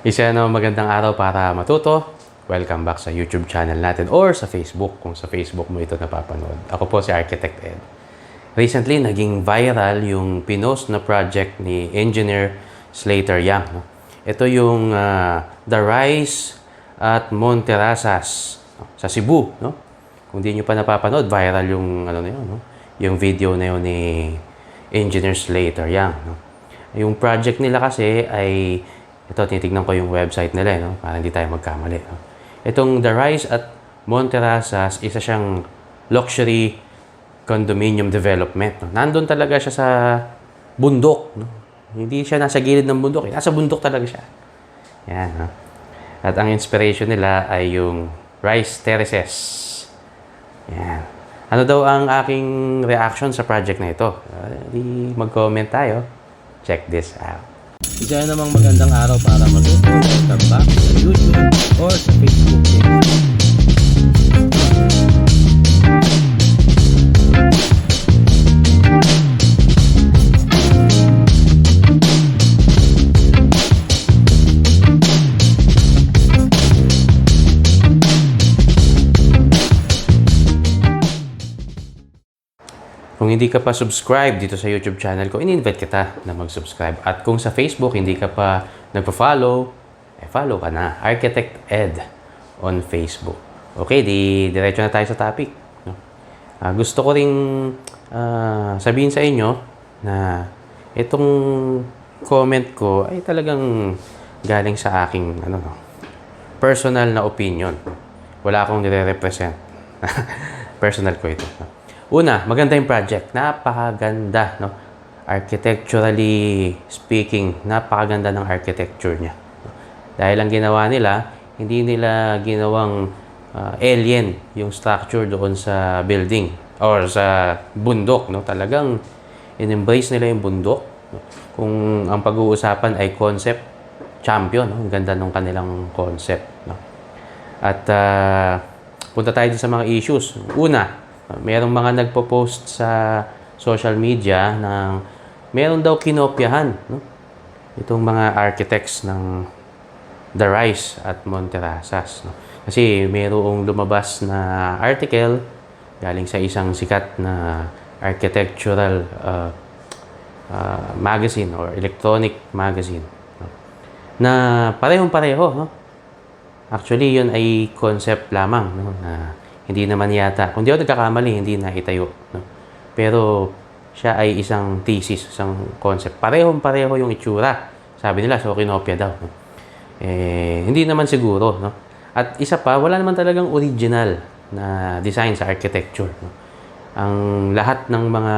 Isa na magandang araw para matuto. Welcome back sa YouTube channel natin or sa Facebook kung sa Facebook mo ito napapanood. Ako po si Architect Ed. Recently, naging viral yung pinost na project ni Engineer Slater Yang. No? Ito yung The Rise at Monterasas sa Cebu. No? Kung di nyo pa napapanood, viral yung, ano na yun, no? Yung video na yun ni Engineer Slater Yang. No? Yung project nila kasi ay ito, tinitignan ko yung website nila, no? Para hindi tayo magkamali. No? Itong The Rise at Monterasas, isa siyang luxury condominium development. No? Nandun talaga siya sa bundok. No? Hindi siya nasa gilid ng bundok. Nasa bundok talaga siya. Yan. No? At ang inspiration nila ay yung Rice Terraces. Yan. Ano daw ang aking reaction sa project na ito? Di mag-comment tayo. Check this out. Isa namang magandang araw para matuto. Welcome back sa YouTube or sa Facebook page. Kung hindi ka pa subscribe dito sa YouTube channel ko, in-invite kita na mag-subscribe. At kung sa Facebook hindi ka pa nagpa-follow, follow ka na. Architect Ed on Facebook. Okay, diretso na tayo sa topic. No? Gusto ko ring sabihin sa inyo na itong comment ko ay talagang galing sa aking personal na opinion. Wala akong nire-represent. Personal ko ito. No? Una, maganda yung project. Napakaganda, no? Architecturally speaking, napakaganda ng architecture niya. Dahil ang ginawa nila, hindi nila ginawang alien yung structure doon sa building or sa bundok, no? Talagang in-embrace nila yung bundok. No? Kung ang pag-uusapan ay concept champion, no? Ang ganda ng kanilang concept, no? At punta tayo sa mga issues. Una, merong mga nagpo-post sa social media na meron daw kinopyahan, no? Itong mga architects ng The Rise at Monterasas. No? Kasi merong lumabas na article galing sa isang sikat na architectural magazine or electronic magazine. No? Na parehong-pareho. No? Actually, yun ay concept lamang. No? Na hindi naman yata, kung di ako nagkakamali, hindi na itayo. No? Pero siya ay isang thesis, isang concept. Parehong-pareho yung itsura. Sabi nila, so kinopya daw. No? Hindi naman siguro. No? At isa pa, wala naman talagang original na design sa architecture. No? Ang lahat ng mga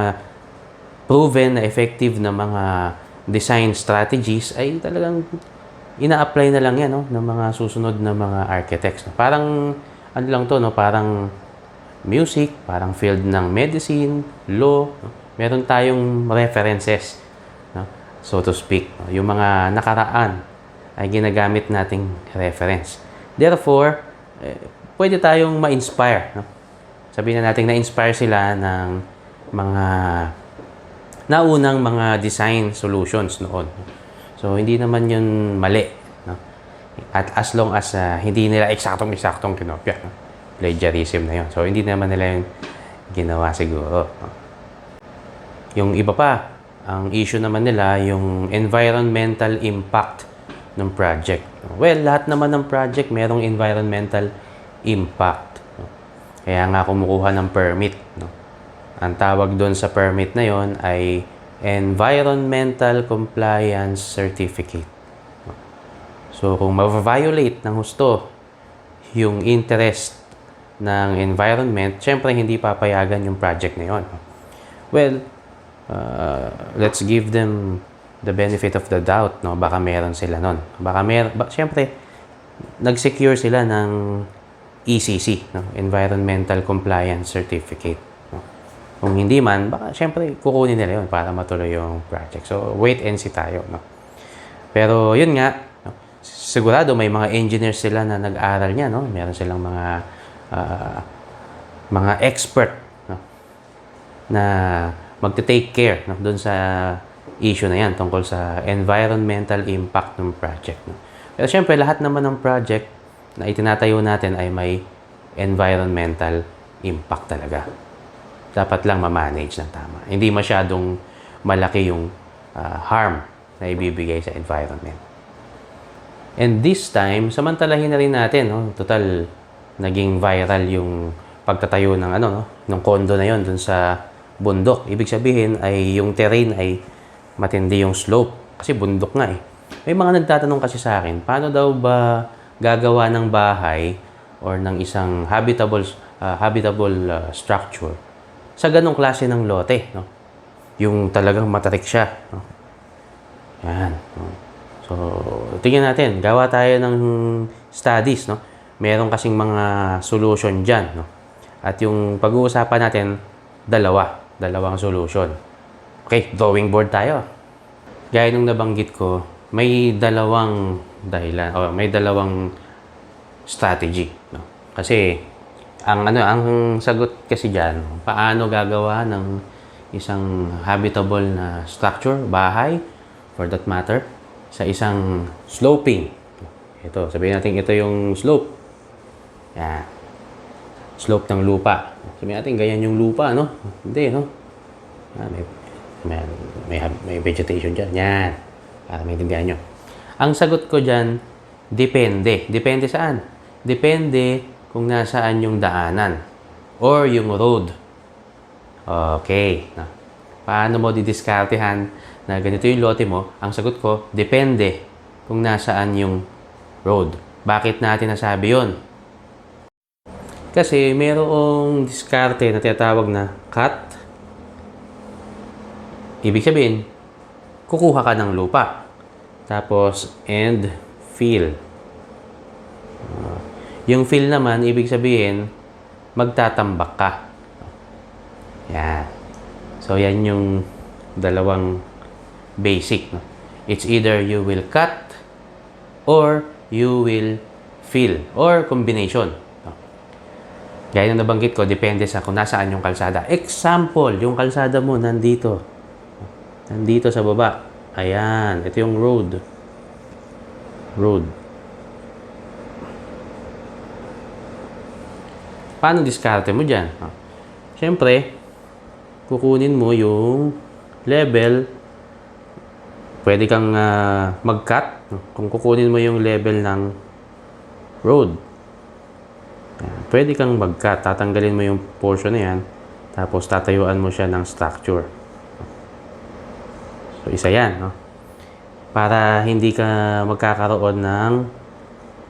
proven na effective na mga design strategies ay talagang ina-apply na lang yan, no? Ng mga susunod na mga architects. No? Parang ano lang to, no? Parang music, parang field ng medicine, law. No? Meron tayong references, no? So to speak. No? Yung mga nakaraan ay ginagamit nating reference. Therefore, pwede tayong ma-inspire. No? Sabihin na natin na-inspire sila ng mga naunang mga design solutions noon. So, hindi naman yun mali. At as long as hindi nila eksaktong kinopya. No? Plagiarism na yun. So, hindi naman nila yung ginawa siguro. No? Yung iba pa, ang issue naman nila, yung environmental impact ng project. No? Well, lahat naman ng project merong environmental impact. No? Kaya nga kumukuha ng permit. No? Ang tawag doon sa permit na yon ay Environmental Compliance Certificate. So, kung ma-violate ng husto yung interest ng environment, syempre hindi papayagan yung project na yun. Well, let's give them the benefit of the doubt. No? Baka meron sila nun. Syempre, nag-secure sila ng ECC, no? Environmental Compliance Certificate. No? Kung hindi man, baka syempre kukunin nila yun para matuloy yung project. So, wait and see tayo. No? Pero yun nga, sigurado may mga engineers sila na nag-aral niya, no? Meron silang mga expert, no? Na magte-take care, no? Doon sa issue na yan tungkol sa environmental impact ng project. No? Pero syempre, lahat naman ng project na itinatayo natin ay may environmental impact talaga. Dapat lang ma-manage ng tama. Hindi masyadong malaki yung harm na ibibigay sa environment. And this time, samantalahin na rin natin, no? Total, naging viral yung pagtatayo ng ng condo na yon dun sa bundok. Ibig sabihin ay yung terrain ay matindi yung slope. Kasi bundok nga eh. May mga nagtatanong kasi sa akin, paano daw ba gagawa ng bahay or ng isang habitable structure sa ganong klase ng lote, no? Yung talagang matarik siya, no? Yan. No? So, tingnan natin. Gawa tayo ng studies, no? Meron kasing mga solution dyan, no? At yung pag-uusapan natin, dalawang solution. Okay, drawing board tayo. Gaya nung nabanggit ko, may dalawang dahilan o may dalawang strategy, no? Kasi ang sagot kasi diyan, paano gagawa ng isang habitable na structure, bahay for that matter, sa isang sloping. Ito, sabihin natin ito yung slope. Yan. Slope ng lupa. Sabihin natin ganyan yung lupa, no? Hindi, no? Yan, may vegetation dyan. Yan. Para maintindihan nyo. Ang sagot ko dyan, depende. Depende saan? Depende kung nasaan yung daanan or yung road. Okay. Paano mo didiskartehan na ganito yung lote mo? Ang sagot ko, depende kung nasaan yung road. Bakit natin nasabi yun? Kasi mayroong diskarte na tinatawag na cut. Ibig sabihin, kukuha ka ng lupa. Tapos, and fill. Yung fill naman, ibig sabihin, magtatambak ka. Yan. So, yan yung dalawang basic. No? It's either you will cut or you will fill or combination. No? Gaya na nabanggit ko, depende sa kung nasaan yung kalsada. Example, yung kalsada mo nandito. Nandito sa baba. Ayan. Ito yung road. Paano diskarte mo dyan? Siyempre, kukunin mo yung level. Pwede kang mag-cut. Kung kukunin mo yung level ng road. Pwede kang mag-cut. Tatanggalin mo yung portion na yan. Tapos tatayuan mo siya ng structure. So, isa yan. No? Para hindi ka magkakaroon ng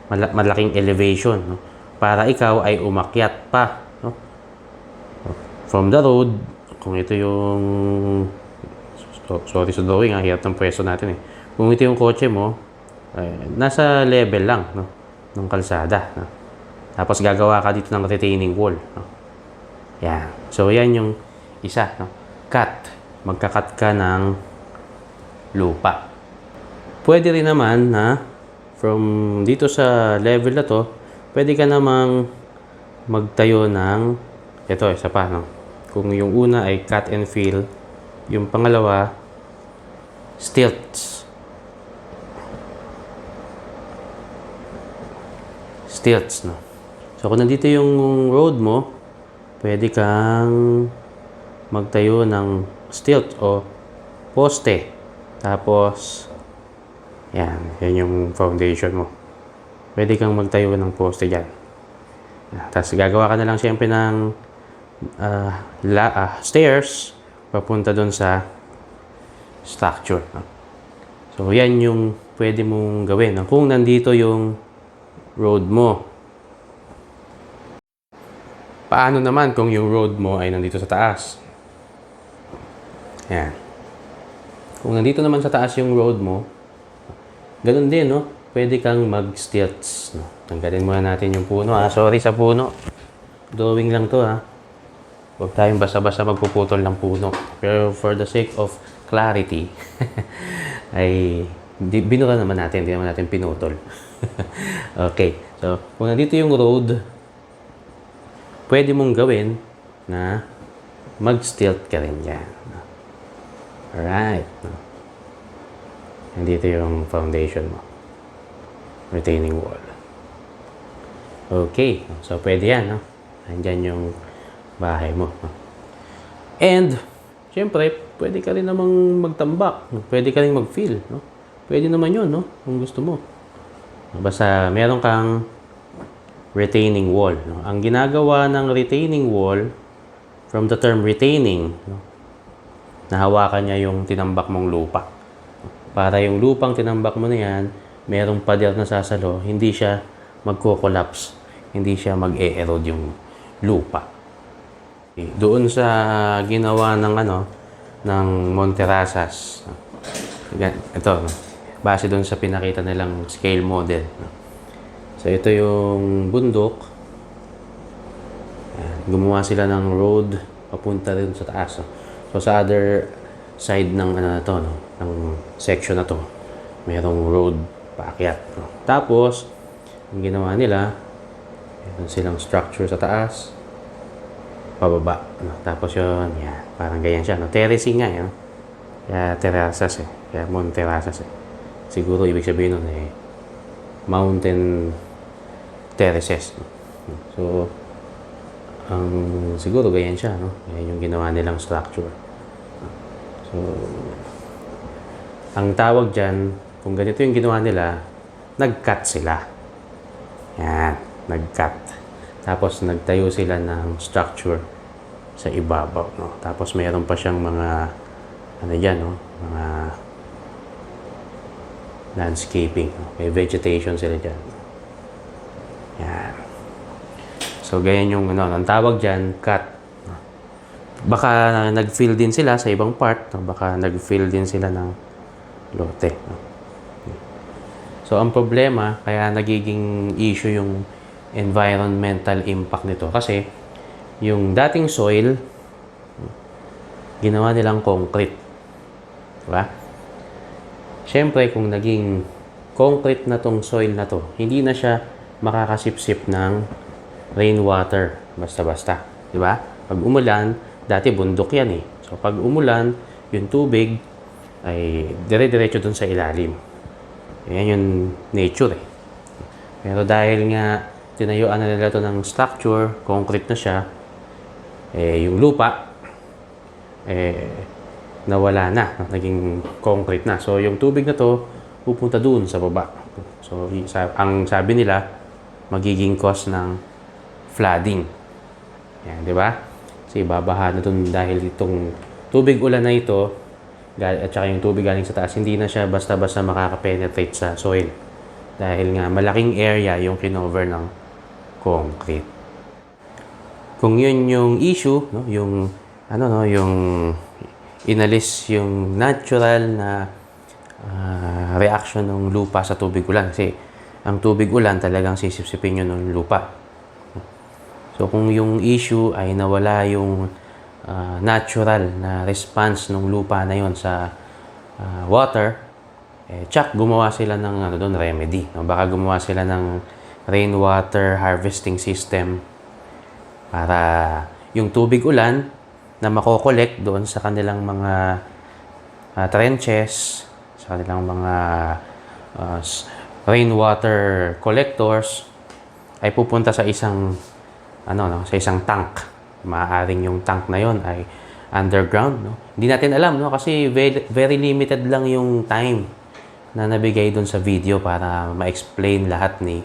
malaking elevation. No? Para ikaw ay umakyat pa. No? From the road, kung ito yung... sorry sa drawing, hirap ng pwesto natin eh. Kung ito yung kotse mo, nasa level lang, no? Ng kalsada. No? Tapos gagawa ka dito ng retaining wall. No? Yan. So, yan yung isa. No? Cut. Magka-cut ka ng lupa. Pwede rin naman na from dito sa level na to, pwede ka namang magtayo ng ito, isa pa, no? Kung yung una ay cut and fill, yung pangalawa, stilts. Stilts, no? So, kung nandito yung road mo, pwede kang magtayo ng stilt o poste. Tapos, yan yung foundation mo. Pwede kang magtayo ng poste dyan. Tapos, gagawa ka na lang siyempre ng stairs papunta doon sa structure. No? So, yan yung pwede mong gawin. Kung nandito yung road mo. Paano naman kung yung road mo ay nandito sa taas? Yan. Kung nandito naman sa taas yung road mo, ganun din, no? Pwede kang mag-stilts. No? Tanggalin muna natin yung puno. Sorry sa puno. Drawing lang to, ha? Huwag tayong basta-basta magpuputol ng puno. Pero for the sake of clarity, ay binura naman natin. Hindi naman natin pinutol. Okay. So, kung nandito yung road, pwede mong gawin na mag-stilt ka rin yan. Alright. Nandito yung foundation mo. retaining wall. Okay, so pwede yan, no? Andyan yung bahay mo. No? And, syempre, pwede ka rin namang magtambak. Pwede ka rin mag-fill, no? Pwede naman yun, no? Kung gusto mo. Basta meron kang retaining wall. No? Ang ginagawa ng retaining wall, from the term retaining, no? Nahawakan niya yung tinambak mong lupa. Para yung lupang tinambak mo na yan, merong pader na sasalo, hindi siya magko-collapse, hindi siya mag-e-erode yung lupa. Okay. Doon sa ginawa ng ng Monterrasas. Ito, base doon sa pinakita nilang scale model. So ito yung bundok. Gumawa sila ng road papunta rin sa taas. So sa other side ng ng section na to, mayroong road paakyat. Tapos ang ginawa nila, meron silang structure sa taas, pababa. Tapos yun, yan, parang ganyan siya. Terracing nga, yan. Kaya terraces Kaya Monterrasas Siguro ibig sabihin nun mountain terraces. So, siguro ganyan siya, no? Yan yung ginawa nilang structure. So, ang tawag dyan, kung ganito yung ginawa nila, nag-cut sila. Yan, nag-cut. Tapos nagtayo sila ng structure sa ibabaw, no? Tapos mayroon pa siyang mga mga landscaping, no? May vegetation sila dyan. Yan. So ganyan yung ang tawag dyan, cut. Baka nag-fill din sila sa ibang part, no? Baka nag-fill din sila ng lote, no? So ang problema, kaya nagiging issue yung environmental impact nito kasi yung dating soil ginawa nilang concrete, diba? Siyempre kung naging concrete na tong soil na to, hindi na siya makakasipsip ng rainwater basta-basta, diba? Pag umulan, dati bundok yan so pag umulan, yung tubig ay dire-diretso dun sa ilalim. Yan yung nature Pero dahil nga tinayuan na nila ito ng structure, concrete na siya, yung lupa, nawala na, naging concrete na. So, yung tubig na to, pupunta doon sa baba. So, ang sabi nila, magiging cause ng flooding. Yan, di ba? Kasi babaha na doon dahil itong tubig ulan na ito, at saka yung tubig galing sa taas, hindi na siya basta-basta makaka-penetrate sa soil. Dahil nga, malaking area yung kinover ng concrete. Kung yun yung issue, no, yung yung inalis yung natural na reaction ng lupa sa tubig ulan kasi ang tubig ulan talagang sisipsipin yun ng lupa. So kung yung issue ay nawala yung natural na response ng lupa na yon sa water, tsak gumawa sila ng remedy. No? Baka gumawa sila ng rainwater harvesting system para yung tubig ulan na mako-collect doon sa kanilang mga trenches, sa kanilang mga rainwater collectors ay pupunta sa isang sa isang tank. Maaaring yung tank na yon ay underground, no? Hindi natin alam, no? Kasi very, very limited lang yung time na nabigay doon sa video para ma-explain lahat ni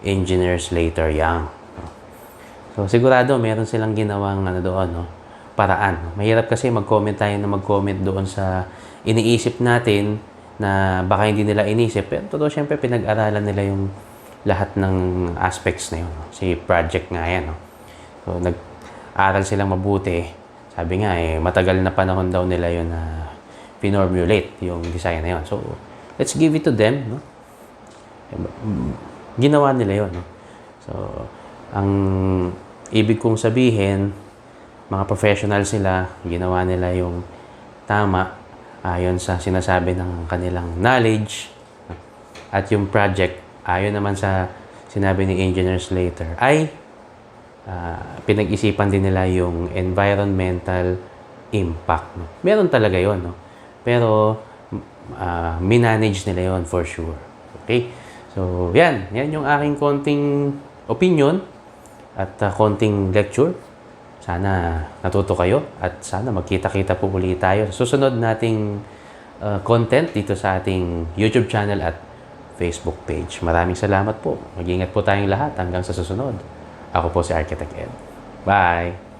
Engineer Slater Young. So sigurado meron silang ginawang doon, no? Paraan. Mahirap kasi mag-comment doon sa iniisip natin na baka hindi nila inisip. Pero totoo, syempre pinag-aralan nila yung lahat ng aspects na yun. No? Si project nga yan. No? So nag-aral silang mabuti. Sabi nga matagal na panahon daw nila yun na pinormulate yung design na yun. So let's give it to them. No? Ginawa nila yun. No? So ang ibig kong sabihin, mga professional sila, ginawa nila yung tama ayon sa sinasabi ng kanilang knowledge, at yung project ayon naman sa sinabi ni Engineer Slater ay pinag-isipan din nila yung environmental impact. No? Meron talaga yon, no? Pero minanage nila yon for sure. Okay? So, yan yung aking konting opinion at konting lecture. Sana natuto kayo at sana magkita-kita po ulit tayo sa susunod nating content dito sa ating YouTube channel at Facebook page. Maraming salamat po. Mag-ingat po tayong lahat hanggang sa susunod. Ako po si Architect Ed. Bye!